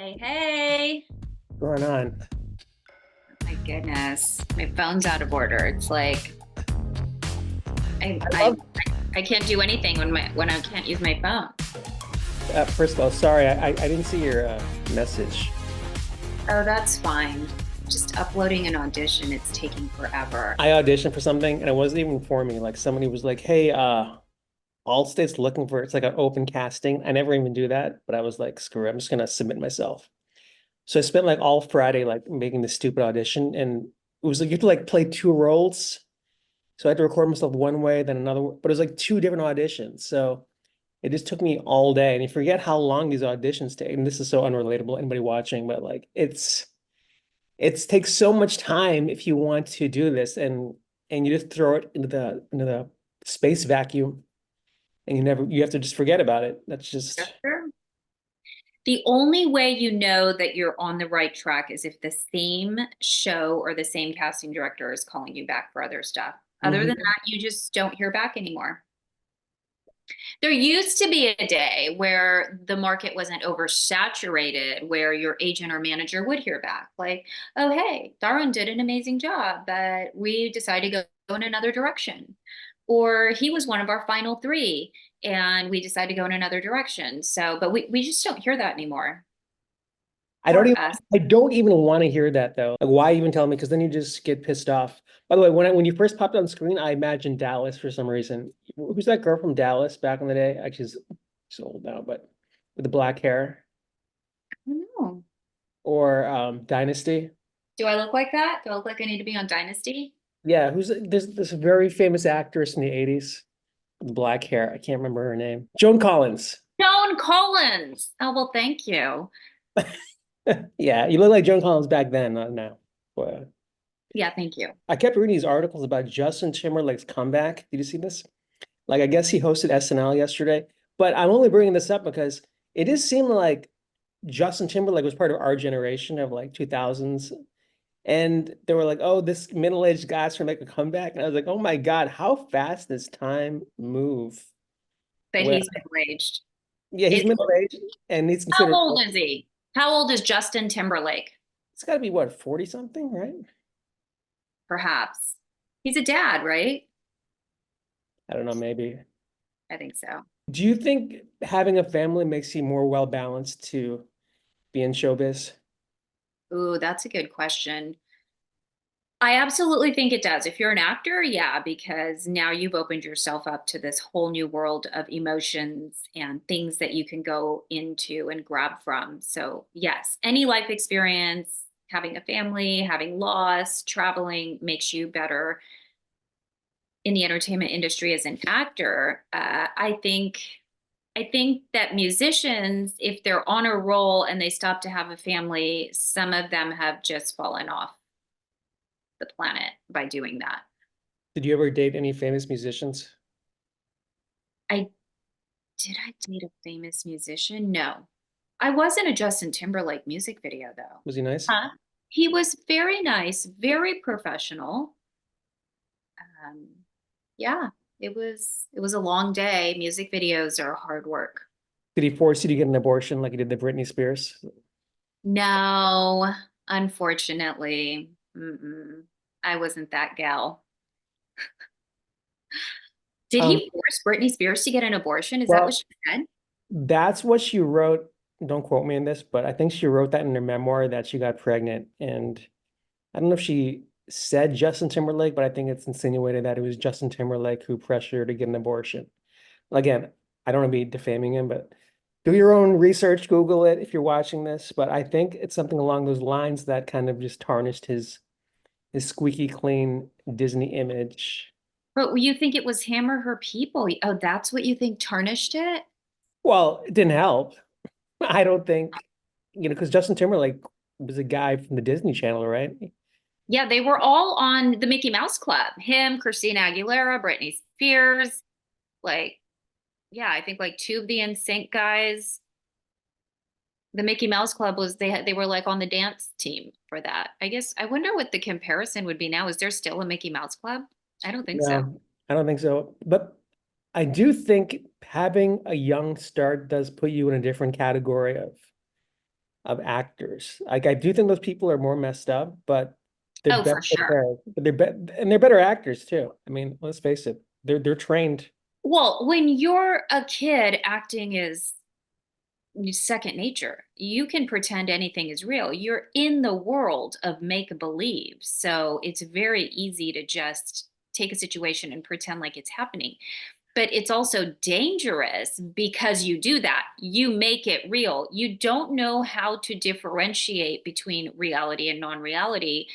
Hey, hey. Going on? My goodness. My phone's out of order. It's like I I I love. I can't do anything when I can't use my phone. First of all, sorry, I didn't see your message. Oh, that's fine. Just uploading an audition, it's taking forever. I auditioned for something and it wasn't even for me. Like somebody was like, "Hey, Allstate's looking for." It's like an open casting. I never even do that, but I was like, "Screw it, I'm just gonna submit myself." So I spent like all Friday like making this stupid audition, and it was like you have to like play two roles. So I had to record myself one way, then another, but it was like two different auditions. So it just took me all day, and you forget how long these auditions take. And this is so unrelatable to anybody watching, but like it's takes so much time if you want to do this, and you just throw it into the space vacuum, and you have to just forget about it. That's just Sure. The only way you know that you're on the right track is if the same show or the same casting director is calling you back for other stuff. Other than Mhm. that, you just don't hear back anymore. There used to be a day where the market wasn't oversaturated, where your agent or manager would hear back, like, oh, hey, Darwin did an amazing job, but we decided to go in another direction. Or he was one of our final three, and we decided to go in another direction. So, but we just don't hear that anymore. I don't Poor even us. I don't even want to hear that though. Like, why even tell me? Because then you just get pissed off. By the way, when you first popped on screen, I imagined Dallas for some reason. Who's that girl from Dallas back in the day? Actually, she's old now, but with the black hair. I don't know. Or Dynasty. Do I look like that? Do I look like I need to be on Dynasty? Yeah, who's this very famous actress in the 80s with black hair. I can't remember her name. Joan Collins. Joan Collins. Oh, well, thank you. Yeah, you look like Joan Collins back then, not now. But Yeah, thank you. I kept reading these articles about Justin Timberlake's comeback. Did you see this? Like, I guess he hosted SNL yesterday, but I'm only bringing this up because it does seem like Justin Timberlake was part of our generation of like 2000s. And they were like, oh, this middle-aged guy's trying to make a comeback. And I was like, oh my God, how fast does time move? But Where, he's middle-aged. yeah, he's Is middle-aged and he's How considered, old is he? How old is Justin Timberlake? it's got to be what, 40 something, right? Perhaps. He's a dad, right? I don't know, maybe. I think so. Do you think having a family makes you more well-balanced to be in showbiz? Ooh, that's a good question. I absolutely think it does. If you're an actor, yeah, because now you've opened yourself up to this whole new world of emotions and things that you can go into and grab from. So, yes, any life experience, having a family, having loss, traveling makes you better in the entertainment industry as an actor. I think that musicians, if they're on a roll and they stop to have a family, some of them have just fallen off the planet by doing that. Did you ever date any famous musicians? I Did I date a famous musician? No. I was in a Justin Timberlake music video though. Was he nice? Huh? He was very nice, very professional. Um, yeah, it was a long day. Music videos are hard work. Did he force you to get an abortion like he did the Britney Spears? No, unfortunately, I wasn't that gal. Did Um, he force Britney Spears to get an abortion? Is that what well, she said? that's what she wrote. Don't quote me on this, but I think she wrote that in her memoir that she got pregnant. And I don't know if she said Justin Timberlake, but I think it's insinuated that it was Justin Timberlake who pressured her to get an abortion. Again, I don't want to be defaming him, but do your own research, Google it if you're watching this. But I think it's something along those lines that kind of just tarnished his squeaky clean Disney image. But you think it was him or her people? Oh, that's what you think tarnished it? Well, it didn't help. I don't think, because Justin Timberlake was a guy from the Disney Channel, right? Yeah, they were all on the Mickey Mouse Club. Him, Christina Aguilera, Britney Spears. Like, yeah, I think like two of the NSYNC guys. The Mickey Mouse Club was they were like on the dance team for that. I guess I wonder what the comparison would be now. Is there still a Mickey Mouse Club? I don't think so. No, I don't think so. But I do think having a young start does put you in a different category of of actors. Like I do think those people are more messed up, but they're Oh, better for sure. prepared. And they're better actors too. I mean, let's face it, they're trained. Well, when you're a kid, acting is second nature. You can pretend anything is real. You're in the world of make believe. So it's very easy to just take a situation and pretend like it's happening. But it's also dangerous because you do that. You make it real. You don't know how to differentiate between reality and non reality.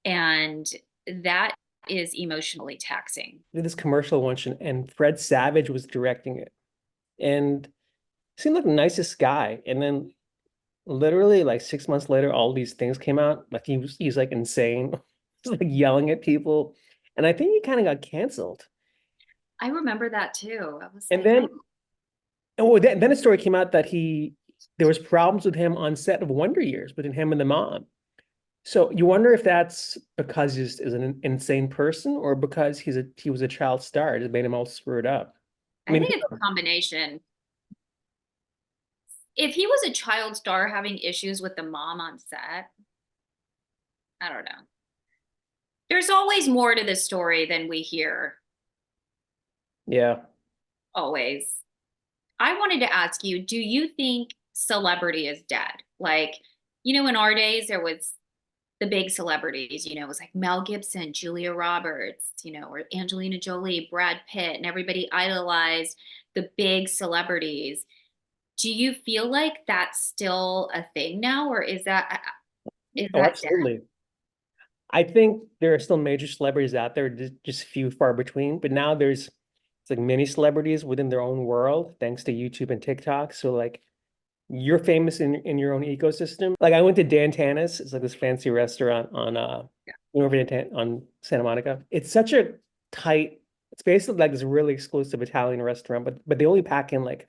And that is emotionally taxing. Did this commercial once, and Fred Savage was directing it, and seemed like the nicest guy. And then literally like 6 months later, all these things came out. Like he's like insane. He's like yelling at people. And I think he kind of got canceled. I remember that too. I was And like, oh, then a story came out that there was problems with him on set of Wonder Years between him and the mom. So you wonder if that's because he's is an insane person or because he was a child star. It just made him all screwed up. I I mean, think it's a combination. If he was a child star having issues with the mom on set, I don't know. There's always more to the story than we hear, yeah. always. I wanted to ask you, do you think celebrity is dead? Like, in our days, there was the big celebrities, it was like Mel Gibson, Julia Roberts, or Angelina Jolie, Brad Pitt, and everybody idolized the big celebrities. Do you feel like that's still a thing now, or is Oh, that dead? absolutely. I think there are still major celebrities out there, just few far between. But now it's like mini celebrities within their own world, thanks to YouTube and TikTok. So like you're famous in your own ecosystem. Like I went to Dan Tana's. It's like this fancy restaurant on on Santa Monica. It's such a tight. It's basically like this really exclusive Italian restaurant, but they only pack in like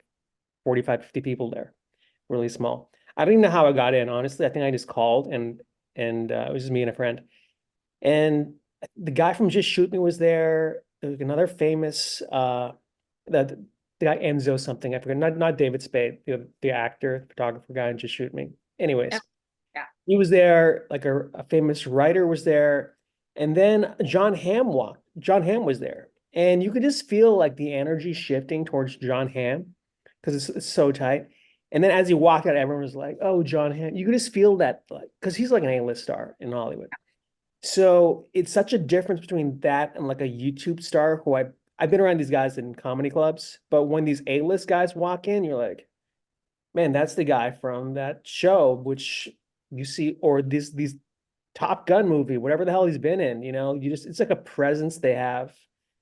45, 50 people there. Really small. I don't even know how I got in, honestly. I think I just called and it was just me and a friend. And the guy from Just Shoot Me was there. There was another famous the guy Enzo something, I forget, not David Spade, the actor, the photographer guy in Just Shoot Me. Oh, Anyways, yeah. he was there, like a famous writer was there, and then John Hamm was there. And you could just feel like the energy shifting towards John Hamm because it's so tight. And then as he walked out, everyone was like, "Oh, John Hamm." You could just feel that, like, because he's like an A-list star in Hollywood. So it's such a difference between that and like a YouTube star who I've been around these guys in comedy clubs, but when these A-list guys walk in, you're like, man, that's the guy from that show, which you see, or these Top Gun movie, whatever the hell he's been in, it's like a presence they have,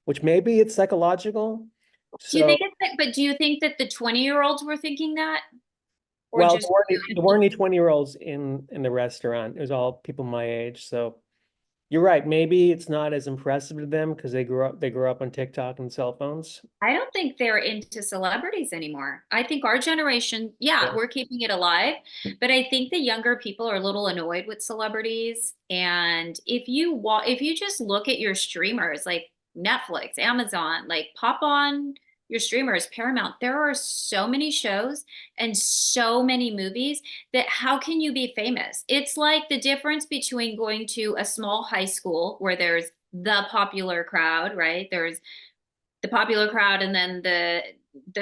which maybe it's psychological. Do you So, think but do you think that the 20-year-olds were thinking that? Or well, just there weren't any 20-year-olds in the restaurant. It was all people my age. So you're right. Maybe it's not as impressive to them because they grew up on TikTok and cell phones. I don't think they're into celebrities anymore. I think our generation, yeah, Yeah. we're keeping it alive, but I think the younger people are a little annoyed with celebrities. And if you just look at your streamers like Netflix, Amazon, like pop on your streamers, Paramount, there are so many shows and so many movies that how can you be famous? It's like the difference between going to a small high school where there's the popular crowd, right? There's the popular crowd and then the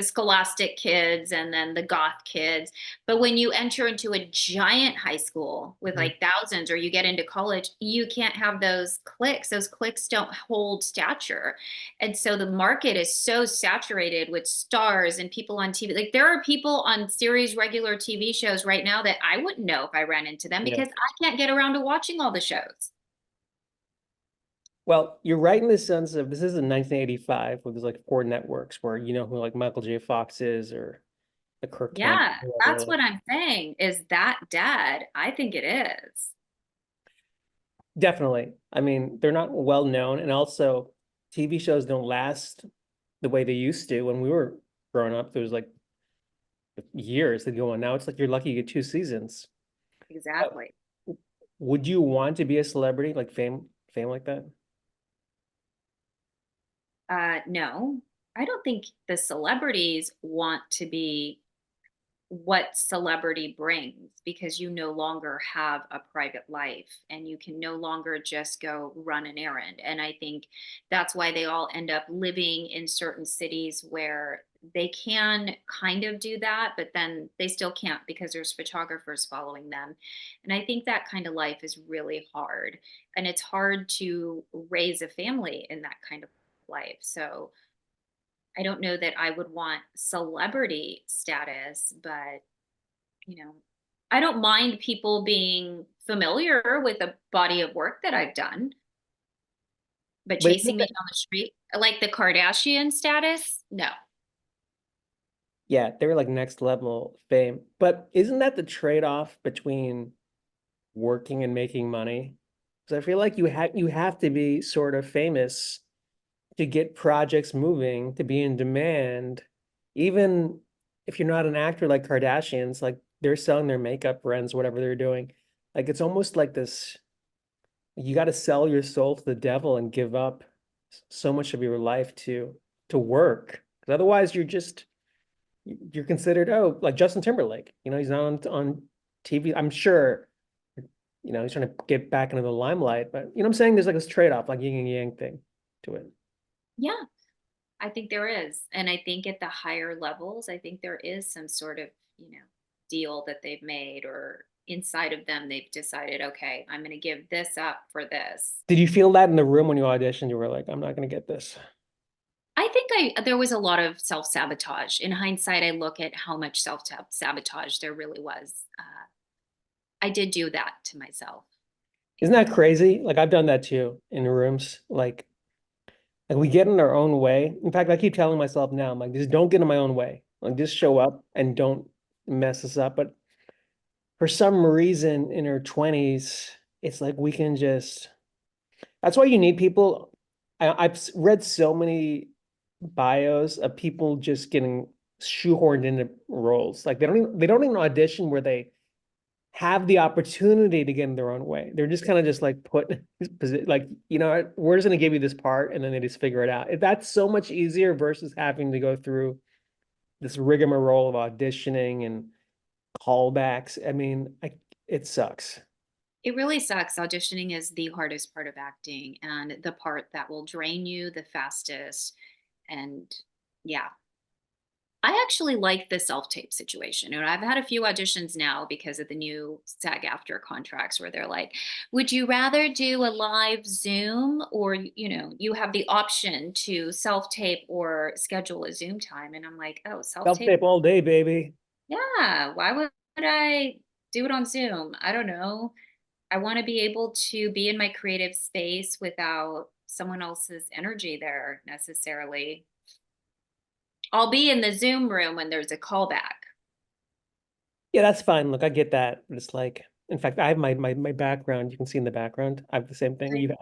scholastic kids and then the goth kids. But when you enter into a giant high school with Mhm. like thousands, or you get into college, you can't have those cliques. Those cliques don't hold stature. And so the market is so saturated with stars and people on TV. Like there are people on series regular TV shows right now that I wouldn't know if I ran into them Yeah. because I can't get around to watching all the shows. Well, you're right in the sense of this is in 1985 where there's like four networks where you know who like Michael J. Fox is or the Kirk Cameron, Yeah, whoever. that's Like, what I'm saying. Is that dead? I think it is. definitely. I mean, they're not well known, and also TV shows don't last the way they used to when we were growing up. There was like years that go on. Now it's like you're lucky you get two seasons. But Exactly. would you want to be a celebrity, like fame like that? No, I don't think the celebrities want to be. what celebrity brings, because you no longer have a private life and you can no longer just go run an errand. And I think that's why they all end up living in certain cities where they can kind of do that, but then they still can't because there's photographers following them. And I think that kind of life is really hard. And it's hard to raise a family in that kind of life. So I don't know that I would want celebrity status, but I don't mind people being familiar with a body of work that I've done, but But chasing me down the street, like the Kardashian status, no. yeah, they were like next level fame. But isn't that the trade-off between working and making money? Because I feel like you have to be sort of famous to get projects moving, to be in demand. Even if you're not an actor like Kardashians, like they're selling their makeup brands, whatever they're doing. Like it's almost like this, you got to sell your soul to the devil and give up so much of your life to work. Because otherwise you're considered, oh, like Justin Timberlake. He's not on TV. I'm sure, he's trying to get back into the limelight, but you know what I'm saying? There's like this trade-off, like yin and yang thing to it. Yeah, I think there is. And I think at the higher levels, I think there is some sort of, deal that they've made, or inside of them, they've decided, okay, I'm going to give this up for this. Did you feel that in the room when you auditioned? You were like, I'm not gonna get this. I think there was a lot of self-sabotage. In hindsight, I look at how much self-sabotage there really was. I did do that to myself. Isn't that crazy? Like I've done that too in rooms. Like we get in our own way. In fact, I keep telling myself now, I'm like, just don't get in my own way. Like just show up and don't mess us up. But for some reason in our 20s, it's like we can just, that's why you need people. I've read so many bios of people just getting shoehorned into roles. Like they don't even audition where they have the opportunity to get in their own way. They're just kind of just like put like, we're just going to give you this part and then they just figure it out. That's so much easier versus having to go through this rigmarole of auditioning and callbacks. I mean, it sucks. It really sucks. Auditioning is the hardest part of acting and the part that will drain you the fastest. And yeah, I actually like the self-tape situation. And I've had a few auditions now because of the new SAG-AFTRA contracts where they're like, would you rather do a live Zoom, or, you have the option to self-tape or schedule a Zoom time. And I'm like, oh, self-tape. Self-tape all day, baby. Yeah. Why would I do it on Zoom? I don't know. I want to be able to be in my creative space without someone else's energy there necessarily. I'll be in the Zoom room when there's a callback. Yeah, that's fine. Look, I get that. But it's like, in fact, I have my background. You can see in the background. I have the same thing you have.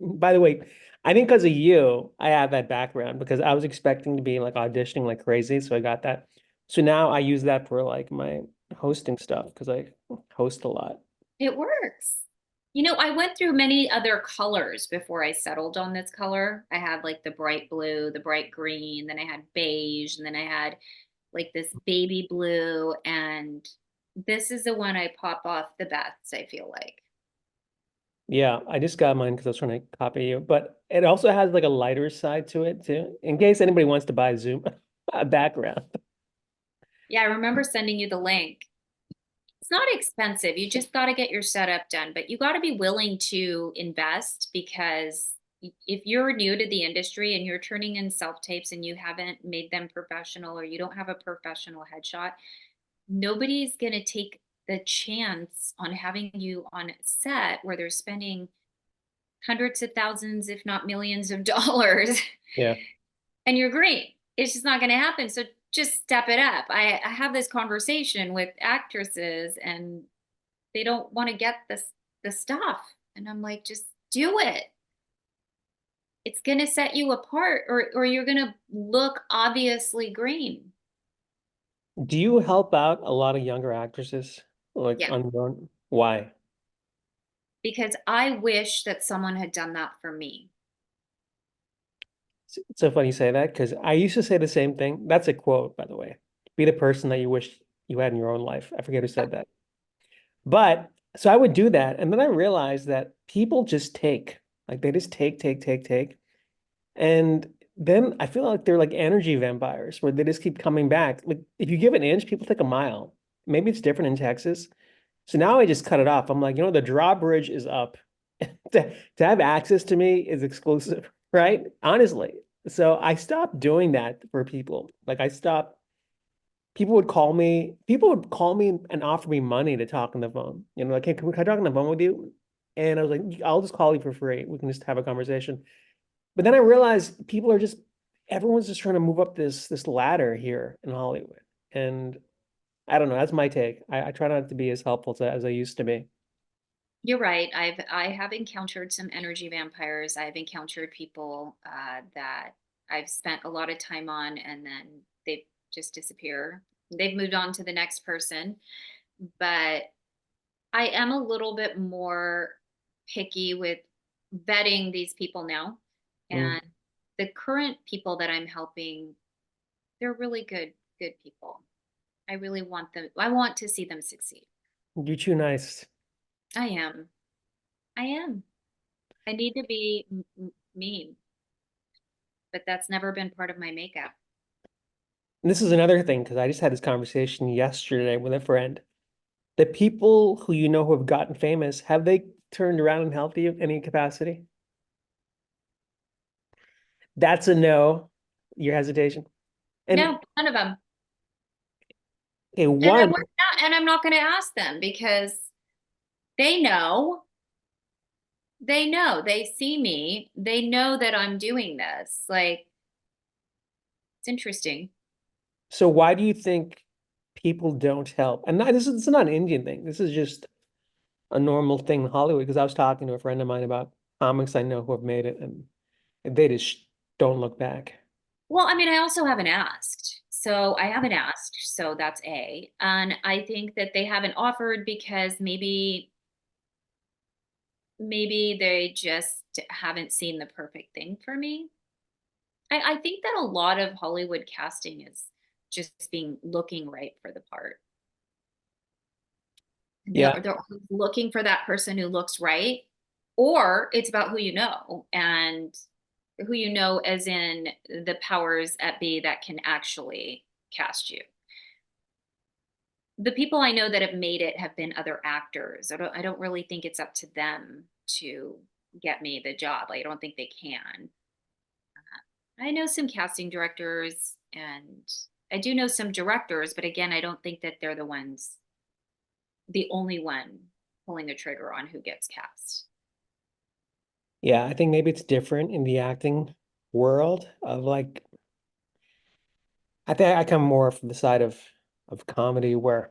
By the way, I think because of you, I have that background because I was expecting to be like auditioning like crazy. So I got that. So now I use that for like my hosting stuff because I host a lot. It works. I went through many other colors before I settled on this color. I had like the bright blue, the bright green, then I had beige, and then I had like this baby blue. And this is the one I pop off the best, I feel like. Yeah, I just got mine because I was trying to copy you, but it also has like a lighter side to it too, in case anybody wants to buy Zoom a background. Yeah, I remember sending you the link. It's not expensive. You just got to get your setup done, but you got to be willing to invest, because if you're new to the industry and you're turning in self tapes and you haven't made them professional, or you don't have a professional headshot, nobody's going to take the chance on having you on set where they're spending hundreds of thousands, if not millions of dollars, Yeah. and you're great. It's just not going to happen. So just step it up. I have this conversation with actresses and they don't want to get the stuff. And I'm like, just do it. It's going to set you apart, or you're going to look obviously green. Do you help out a lot of younger actresses like Yeah. on your own? Why? Because I wish that someone had done that for me. It's so funny you say that because I used to say the same thing. That's a quote, by the way. Be the person that you wish you had in your own life. I forget who said that. But so I would do that. And then I realized that people just take, like they just take, take, take, take. And then I feel like they're like energy vampires where they just keep coming back. Like if you give an inch, people take a mile. Maybe it's different in Texas. So now I just cut it off. I'm like, the drawbridge is up. To have access to me is exclusive, right? Honestly. So I stopped doing that for people. Like I stopped, people would call me and offer me money to talk on the phone. Like, hey, can I talk on the phone with you? And I was like, I'll just call you for free. We can just have a conversation. But then I realized everyone's just trying to move up this ladder here in Hollywood. And I don't know, that's my take. I try not to be as helpful as I used to be. You're right. I have encountered some energy vampires. I've encountered people that I've spent a lot of time on, and then they just disappear. They've moved on to the next person. But I am a little bit more picky with vetting these people now. Mm. And the current people that I'm helping, they're really good people. I really want them, I want to see them succeed. You're too nice. I am. I am. I need to be mean, but that's never been part of my makeup. And this is another thing, because I just had this conversation yesterday with a friend. The people who who have gotten famous, have they turned around and helped you in any capacity? That's a no. Your hesitation. And No, none of them. okay, And one, I'm not going to ask them because they know. They know. They see me. They know that I'm doing this. Like, it's interesting. so why do you think people don't help? And this is not an Indian thing. This is just a normal thing in Hollywood. Because I was talking to a friend of mine about comics I know who have made it, and they just don't look back. Well, I mean, I also haven't asked. So I haven't asked. So that's A. And I think that they haven't offered because maybe they just haven't seen the perfect thing for me. I think that a lot of Hollywood casting is just being looking right for the part. Yeah, They're looking for that person who looks right, or it's about who you know and who you know as in the powers at be that can actually cast you. The people I know that have made it have been other actors. I don't really think it's up to them to get me the job. Like, I don't think they can. I know some casting directors and I do know some directors, but again, I don't think that they're the only one pulling the trigger on who gets cast. yeah. I think maybe it's different in the acting world of like I think I come more from the side of comedy where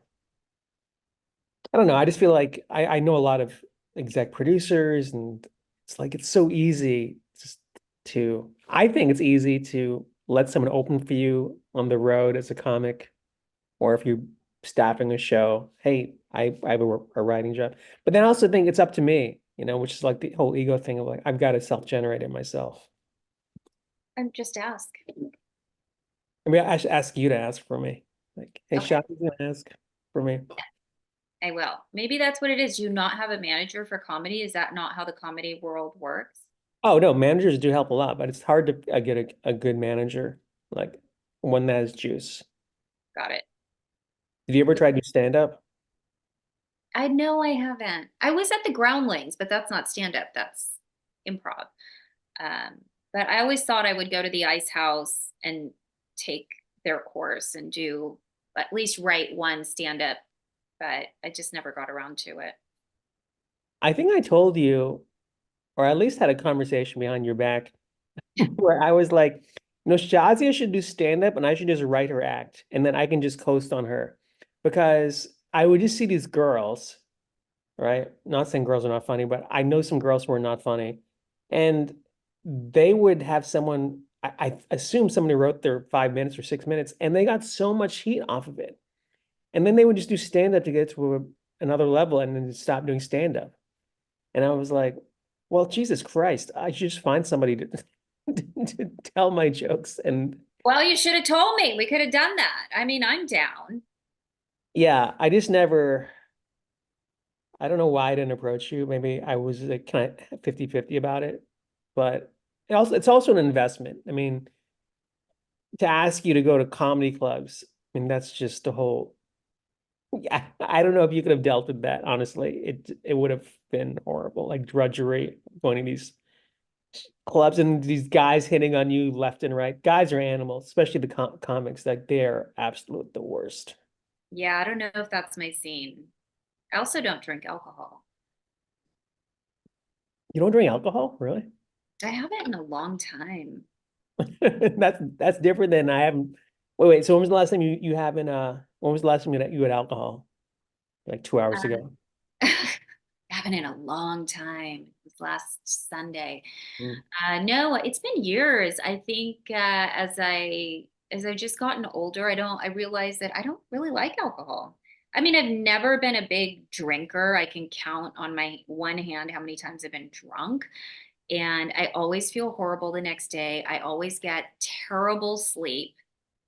I don't know. I just feel like I know a lot of exec producers, and it's like it's so easy just I think it's easy to let someone open for you on the road as a comic, or if you're staffing a show. Hey, I have a writing job. But then I also think it's up to me, which is like the whole ego thing of like I've got to self-generate it myself. And just ask. I mean, I should ask you to ask for me. Like, hey, Okay, Shop is gonna ask for me. I will. Maybe that's what it is. Do you not have a manager for comedy? Is that not how the comedy world works? Oh no, managers do help a lot, but it's hard to get a good manager, like one that has juice. Got it. Did you ever try to do stand up? I know I haven't. I was at the Groundlings, but that's not stand up. That's improv. Um, but I always thought I would go to the Ice House and take their course and do at least write one stand up, but I just never got around to it. I think I told you, or at least had a conversation behind your back, where I was like, Shazia should do stand up and I should just write her act, and then I can just coast on her. Because I would just see these girls, right? Not saying girls are not funny, but I know some girls who are not funny. And they would have someone, I assume somebody wrote their 5 minutes or 6 minutes, and they got so much heat off of it. And then they would just do stand up to get to another level and then stop doing stand up. And I was like, well, Jesus Christ, I should just find somebody to, to tell my jokes. And Well, you should have told me. We could have done that. I mean, I'm down. Yeah, I just never, I don't know why I didn't approach you. Maybe I was like kind of 50-50 about it, but it's also an investment. I mean, to ask you to go to comedy clubs, I mean, that's just the whole, yeah, I don't know if you could have dealt with that, honestly. It would have been horrible, like drudgery, going to these clubs and these guys hitting on you left and right. Guys are animals, especially the comics, like they're absolute the worst. Yeah, I don't know if that's my scene. I also don't drink alcohol. You don't drink alcohol, really? I haven't in a long time. That's different than I haven't. Wait. So when was the last time you haven't when was the last time you had alcohol? Like 2 hours Uh, ago. haven't in a long time. It was last Sunday. Mm. No, it's been years. I think as I just gotten older, I realized that I don't really like alcohol. I mean, I've never been a big drinker. I can count on my one hand how many times I've been drunk. And I always feel horrible the next day. I always get terrible sleep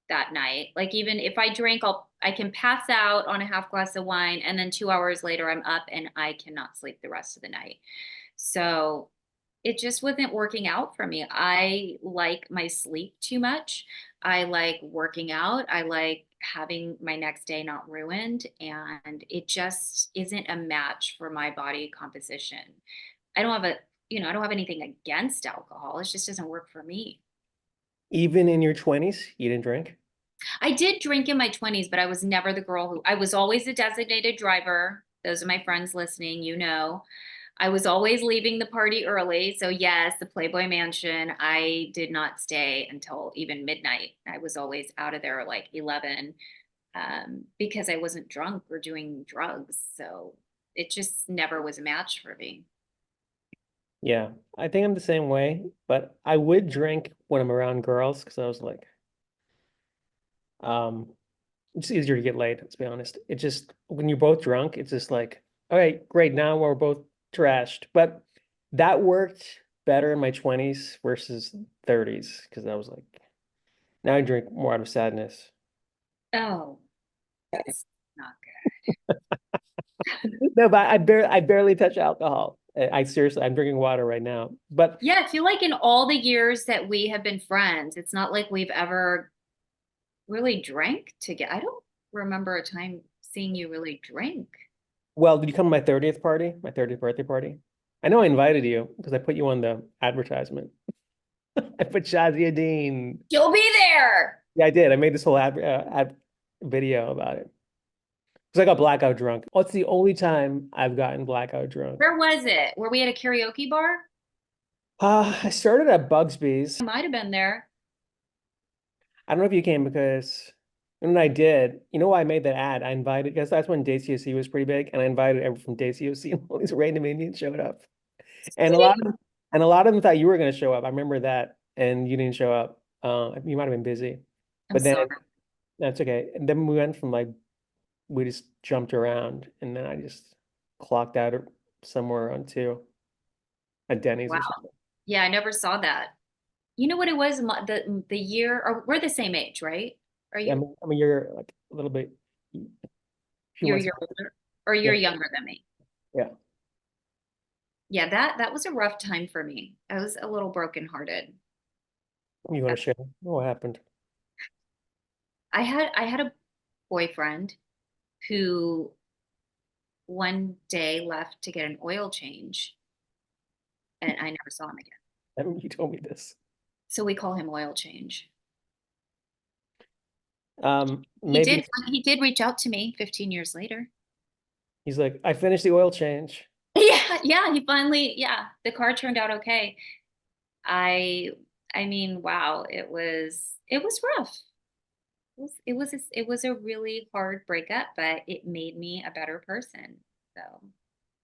that night. Like even if I drink, I can pass out on a half glass of wine, and then 2 hours later I'm up and I cannot sleep the rest of the night. So it just wasn't working out for me. I like my sleep too much. I like working out. I like having my next day not ruined. And it just isn't a match for my body composition. I don't have I don't have anything against alcohol. It just doesn't work for me. Even in your 20s, you didn't drink? I did drink in my 20s, but I was never the girl who I was always a designated driver. Those are my friends listening, you know. I was always leaving the party early. So, yes, the Playboy Mansion, I did not stay until even midnight. I was always out of there like 11 because I wasn't drunk or doing drugs. So, it just never was a match for me. Yeah, I think I'm the same way, but I would drink when I'm around girls because I was like, um, it's easier to get laid, let's be honest. It just when you're both drunk, it's just like, all right, great, now we're both trashed. But that worked better in my 20s versus 30s because I was like, now I drink more out of sadness. Oh, that's not No, but I barely touch alcohol. I seriously, I'm drinking water right now. But Yeah, I feel like in all the years that we have been friends, it's not like we've ever really drank together. I don't remember a time seeing you really drink. well, did you come to my 30th party? My 30th birthday party? I know I invited you because I put you on the advertisement. I put Shazia Dean. You'll be there. Yeah, I did. I made this whole ad video about it. Because I got blackout drunk. Oh, it's the only time I've gotten blackout drunk. Where was it? Were we at a karaoke bar? I started at Bugsby's. I might have been there. I don't know if you came because when I did, you know why I made that ad? I invited, because that's when Desi OC was pretty big, and I invited everyone from Desi OC, and all these random Indians showed up. And a lot See? of them, and a lot of them thought you were going to show up. I remember that, and you didn't show up. You might have been busy, I'm but then sorry. that's okay. And then we went from like we just jumped around, and then I just clocked out somewhere on two at Denny's Wow. or something. Yeah, I never saw that. You know what it was? The year, or we're the same age, right? Are Yeah, you? I mean, you're like a little bit, a few You're months. you're older, or Yeah, you're younger than me. yeah. Yeah, that was a rough time for me. I was a little brokenhearted. You want to share what happened? I had a boyfriend who one day left to get an oil change, and I never saw him again. I mean, you told me this. So we call him oil change. He Maybe did he did reach out to me 15 years later. he's like, I finished the oil change. Yeah, yeah, he finally, yeah, the car turned out okay. I I mean, wow, it was rough. It was a really hard breakup, but it made me a better person. So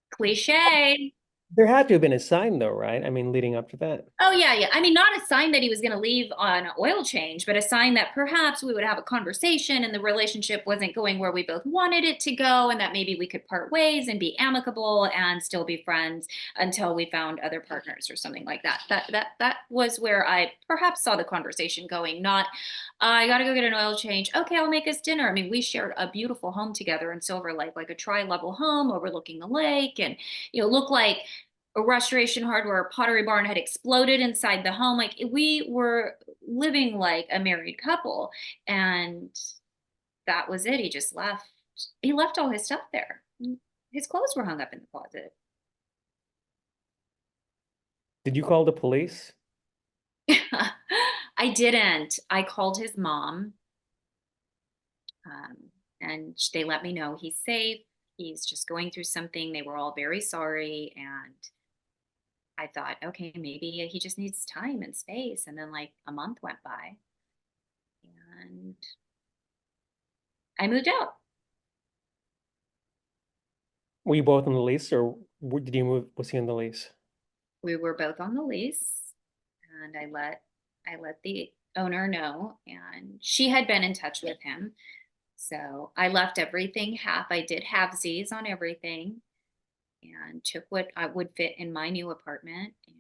cliche. There had to have been a sign though, right? I mean, leading up to that. Oh yeah, yeah. I mean, not a sign that he was going to leave on an oil change, but a sign that perhaps we would have a conversation and the relationship wasn't going where we both wanted it to go, and that maybe we could part ways and be amicable and still be friends until we found other partners or something like that. That was where I perhaps saw the conversation going. Not, I got to go get an oil change. Okay, I'll make us dinner. I mean, we shared a beautiful home together in Silver Lake, like a tri-level home overlooking the lake, and looked like a restoration hardware pottery barn had exploded inside the home. Like we were living like a married couple. And that was it. He just left. He left all his stuff there. His clothes were hung up in the closet. Did you call the police? I didn't. I called his mom, um, and they let me know he's safe. He's just going through something. They were all very sorry. And I thought, okay, maybe he just needs time and space. And then like a month went by and I moved out. Were you both on the lease, or did you move? Was he on the lease? We were both on the lease, and I let the owner know, and she had been in touch with him. So I left everything half. I did halvesies on everything and took what I would fit in my new apartment and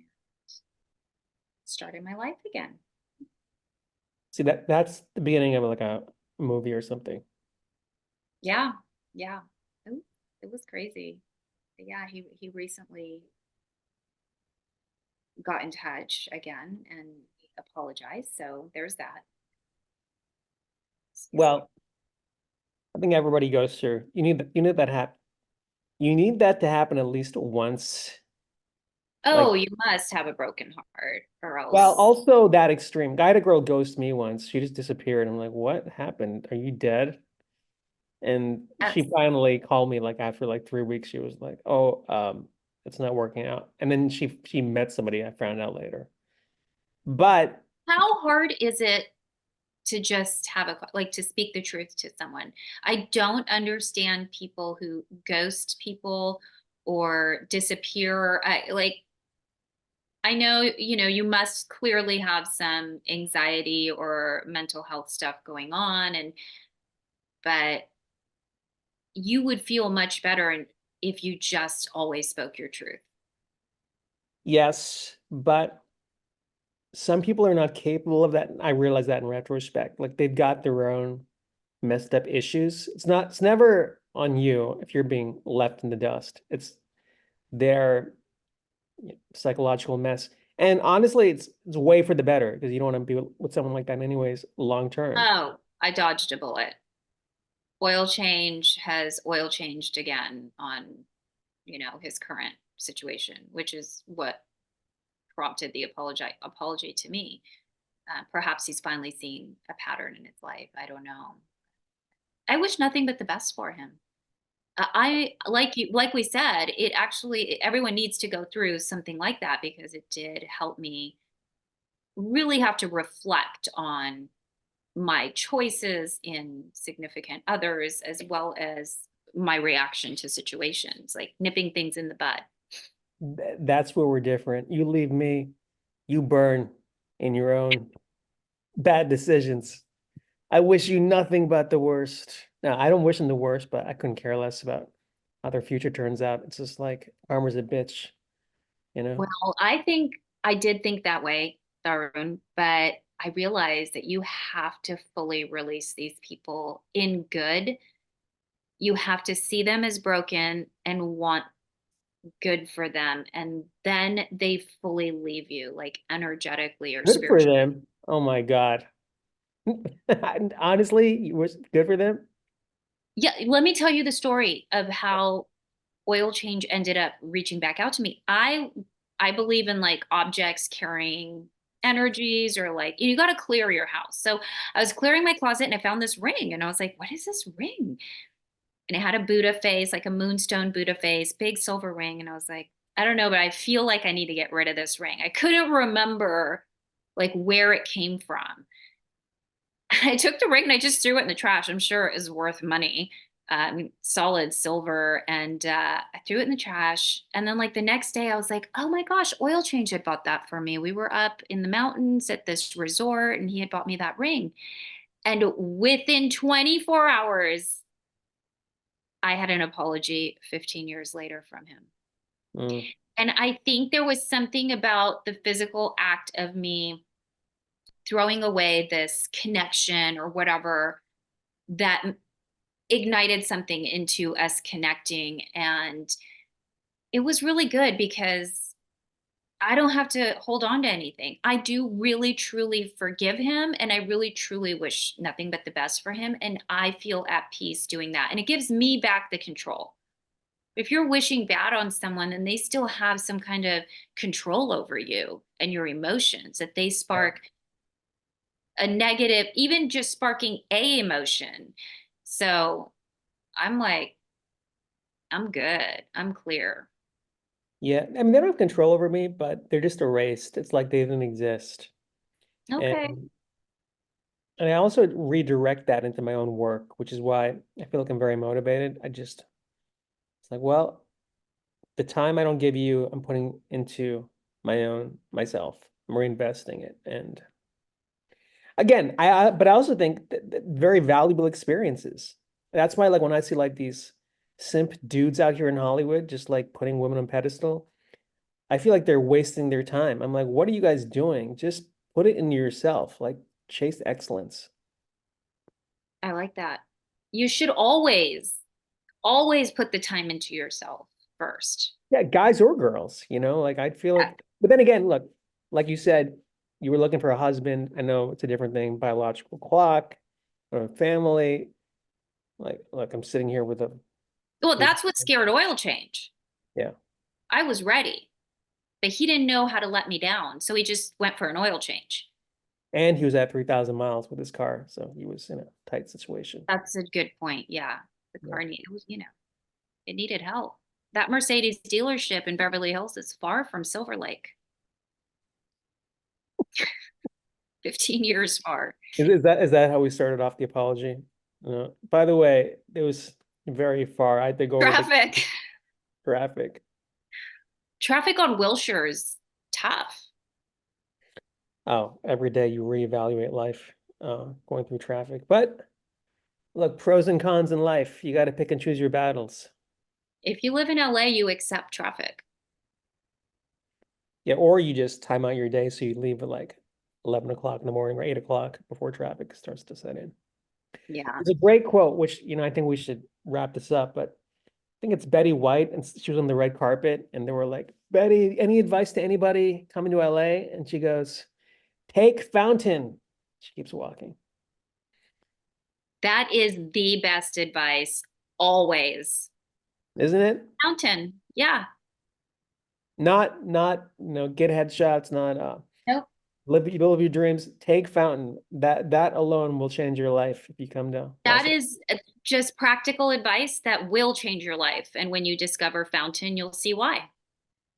started my life again. See, that's the beginning of like a movie or something. Yeah, yeah. It was crazy. But yeah, he recently got in touch again and apologized. So there's that. Well, I think everybody goes through. You need that to happen at least once. Like, Oh, you must have a broken heart or well, else. also that extreme. Guy, had a girl ghosted me once. She just disappeared. I'm like, what happened? Are you dead? And she That's finally called me like after like 3 weeks. She was like, "Oh, it's not working out." And then she met somebody. I found out later. But how hard is it to just have like to speak the truth to someone? I don't understand people who ghost people or disappear. I know, you must clearly have some anxiety or mental health stuff going on, but you would feel much better if you just always spoke your truth. yes, but some people are not capable of that. I realize that in retrospect. Like they've got their own messed up issues. It's never on you if you're being left in the dust. It's their psychological mess. And honestly, it's way for the better because you don't want to be with someone like that anyways, long term. Oh, I dodged a bullet. Oil change has oil changed again on, his current situation, which is what prompted the apology to me. Perhaps he's finally seeing a pattern in his life. I don't know. I wish nothing but the best for him. I like we said, it actually everyone needs to go through something like that because it did help me really have to reflect on my choices in significant others as well as my reaction to situations, like nipping things in the bud. That's where we're different. You leave me, you burn in your own bad decisions. I wish you nothing but the worst. No, I don't wish them the worst, but I couldn't care less about how their future turns out. It's just like karma's a bitch, you know? Well, I think I did think that way, Darun, but I realized that you have to fully release these people in good. You have to see them as broken and want good for them. And then they fully leave you, like energetically or Good for spiritually. them. Oh my God. Honestly, it was good for them. Yeah, let me tell you the story of how oil change ended up reaching back out to me. I believe in like objects carrying energies or like you got to clear your house. So I was clearing my closet and I found this ring and I was like, what is this ring? And it had a Buddha face, like a moonstone Buddha face, big silver ring. And I was like, I don't know, but I feel like I need to get rid of this ring. I couldn't remember like where it came from. I took the ring and I just threw it in the trash. I'm sure it was worth money. solid silver, and I threw it in the trash. And then like the next day I was like, oh my gosh, Oil Change had bought that for me. We were up in the mountains at this resort and he had bought me that ring. And within 24 hours, I had an apology 15 years later from him. Mm. And I think there was something about the physical act of me throwing away this connection or whatever that ignited something into us connecting. And it was really good because I don't have to hold on to anything. I do really, truly forgive him. And I really, truly wish nothing but the best for him. And I feel at peace doing that. And it gives me back the control. If you're wishing bad on someone and they still have some kind of control over you and your emotions, that they spark a negative, even just sparking a emotion. So I'm like, I'm good. I'm clear. Yeah, I mean, they don't have control over me, but they're just erased. It's like they didn't exist. Okay. And I also redirect that into my own work, which is why I feel like I'm very motivated. It's like, well, the time I don't give you, I'm putting into myself. I'm reinvesting it. And again, but I also think that very valuable experiences. That's why, like, when I see like these simp dudes out here in Hollywood, just like putting women on pedestal, I feel like they're wasting their time. I'm like, what are you guys doing? Just put it into yourself. Like, chase excellence. I like that. You should always put the time into yourself first. Yeah, guys or girls, like I'd feel Yeah. like, but then again, look, like you said, you were looking for a husband. I know it's a different thing, biological clock, or a family. Like, look, I'm sitting here Well, with, that's what scared Oil Change. yeah. I was ready, but he didn't know how to let me down. So he just went for an oil change. And he was at 3,000 miles with his car, so he was in a tight situation. That's a good point. Yeah. The Yeah. car it was, it needed help. That Mercedes dealership in Beverly Hills is far from Silver Lake. 15 years far. Is that how we started off the apology? By the way, it was very far. I had to go over the Traffic. traffic. Traffic on Wilshire is tough. Oh, every day you reevaluate life, going through traffic. But look, pros and cons in life. You got to pick and choose your battles. If you live in LA, you accept traffic. Yeah, or you just time out your day so you leave at like 11 o'clock in the morning or 8 o'clock before traffic starts to set in. Yeah. It's a great quote, which, I think we should wrap this up, but I think it's Betty White, and she was on the red carpet, and they were like, Betty, any advice to anybody coming to LA? And she goes, take Fountain. She keeps walking. That is the best advice always. Isn't it? Mountain. Yeah. Not, get headshots, not, Nope. live your dreams. Take Fountain. That alone will change your life if you come to That Los is just practical advice that will change your life. And when you discover Fountain, you'll see why.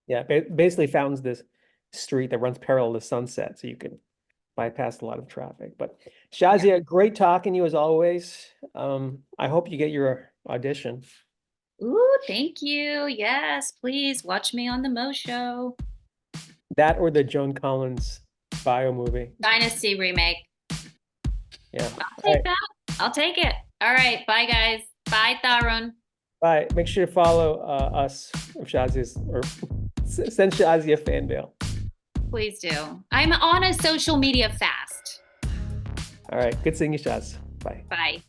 Yeah, basically Fountain's this street that runs parallel to Sunset, so you can bypass a lot of traffic. But Shazia, great talking to you as always. I hope you get your audition. Ooh, thank you. Yes, please watch me on the Mo Show. That or the Joan Collins bio movie. Dynasty remake. Yeah. I'll take that. I'll take it. All right. Bye, guys. Bye, Tarun. Bye. Make sure to follow us if Shazia's, or send Shazia a fan mail. Please do. I'm on a social media fast. All right. Good seeing you, Shaz. Bye. Bye.